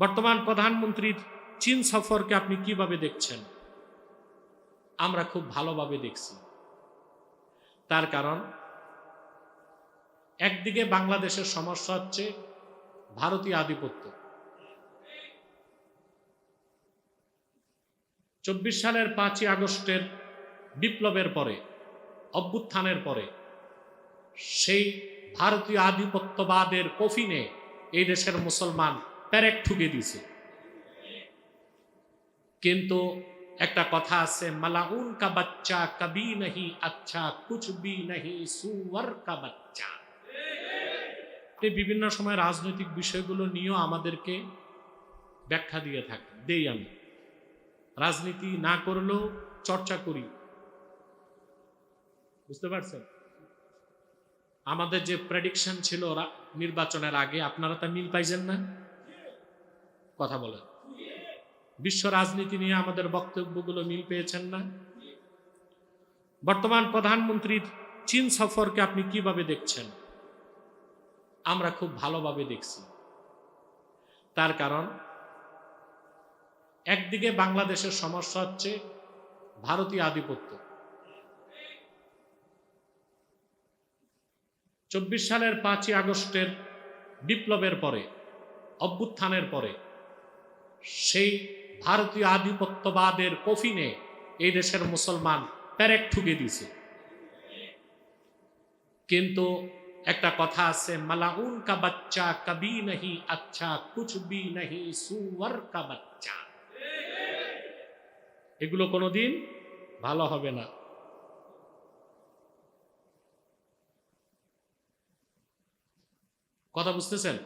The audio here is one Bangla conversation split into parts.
বর্তমান প্রধানমন্ত্রীর চীন সফরকে আপনি কিভাবে দেখছেন? আমরা খুব ভালোভাবে দেখছি। তার কারণ একদিকে বাংলাদেশের সমস্যা হচ্ছে ভারতীয় আধিপত্য। ২৪ সালের ৫ই আগস্টের বিপ্লবের পরে, অভ্যুত্থানের পরে সেই ভারতীয় আধিপত্যবাদের কফিনে এই দেশের মুসলমান পেরেক ঠুকে দিছে। কিন্তু একটা কথা আছে, মালাউন কা বাচ্চা কবি নাহি আচ্ছা, কুছ ভি নাহি সুয়ার কা বাচ্চা। বিভিন্ন সময় রাজনৈতিক বিষয়গুলো নিয়েও আমাদেরকে ব্যাখ্যা দিয়ে থাকে, দেই আমি। রাজনীতি না করলেও চর্চা করি, বুঝতে পারছেন? আমাদের যে প্রেডিকশন ছিল নির্বাচনের আগে, আপনারা তা মিল পাইছেন না? কথা বলেন। বিশ্ব রাজনীতি নিয়ে আমাদের বক্তব্যগুলো মিল পেয়েছেন না? বর্তমান প্রধানমন্ত্রীর চীন সফরকে আপনি কিভাবে দেখছেন? আমরা খুব ভালোভাবে দেখছি। তার কারণ একদিকে বাংলাদেশের সমস্যা হচ্ছে ভারতীয় আধিপত্য। ২৪ সালের ৫ই আগস্টের বিপ্লবের পরে, অভ্যুত্থানের পরে সেই ভারতীয় আধিপত্যবাদের কফিনে এই দেশের মুসলমান পেরেক ঠুকে দিছে। কিন্তু একটা কথা আছে, মালাউন কা বাচ্চা কবি নাহি আচ্ছা, কুছ ভি নাহি সুয়ার কা বাচ্চা। এগুলো কোনোদিন ভালো হবে না। কথা বুঝতেছেন?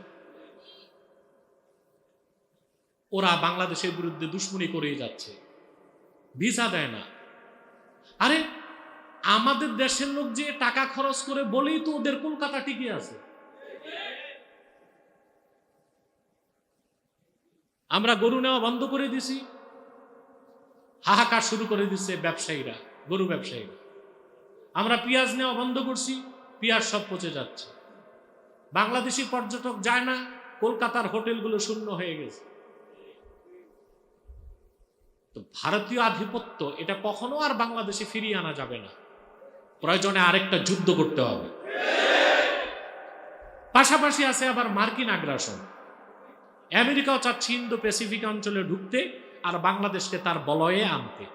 ওরা বাংলাদেশের বিরুদ্ধে দুশ্মনী করেই যাচ্ছে, ভিসা দেয় না। আরে আমাদের দেশের লোক যে টাকা খরচ করে বলেই তো ওদের কলকাতা টিকে আছে। আমরা গরু নেওয়া বন্ধ করে দিছি, হাহাকার শুরু করে দিচ্ছে ব্যবসায়ীরা, গরু ব্যবসায়ীরা। আমরা পেঁয়াজ নেওয়া বন্ধ করছি, পেঁয়াজ সব পচে যাচ্ছে। বাংলাদেশি পর্যটক যায় না, কলকাতার হোটেলগুলো শূন্য হয়ে গেছে। তো ভারতীয় আধিপত্য এটা কখনো আর বাংলাদেশে ফিরিয়ে আনা যাবে না। প্রয়োজনে আরেকটা যুদ্ধ করতে হবে। পাশাপাশি আছে আবার মার্কিন আগ্রাসন। আমেরিকাও চাচ্ছে ইন্দো প্যাসিফিক অঞ্চলে ঢুকতে আর বাংলাদেশকে তার বলয়ে আনতে।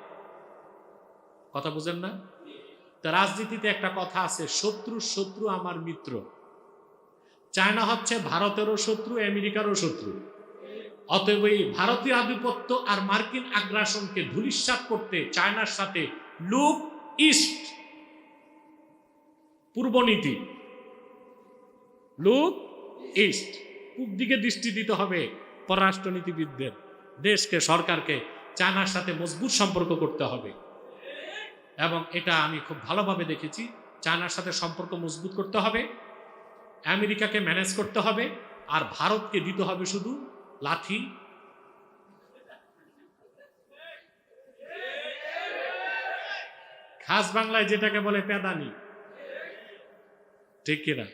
কথা বুঝেন না? তো রাজনীতিতে একটা কথা আছে, শত্রুর শত্রু আমার মিত্র। চায়না হচ্ছে ভারতেরও শত্রু, আমেরিকারও শত্রু। অতএব এই ভারতীয় আধিপত্য আর মার্কিন আগ্রাসনকে ধূলিসাৎ করতে চায়নার সাথে লুক ইস্ট, পূর্ব নীতি, লুক ইস্ট, পূব দিকে দৃষ্টি দিতে হবে পররাষ্ট্রনীতিবিদদের। দেশকে, সরকারকে চায়নার সাথে মজবুত সম্পর্ক করতে হবে। এবং এটা আমি খুব ভালোভাবে দেখেছি। চায়নার সাথে সম্পর্ক মজবুত করতে হবে, আমেরিকাকে ম্যানেজ করতে হবে, আর ভারতকে দিতে হবে শুধু লাঠি। খাস বাংলায় যেটাকে বলে পেদানি, ঠিক কিনা?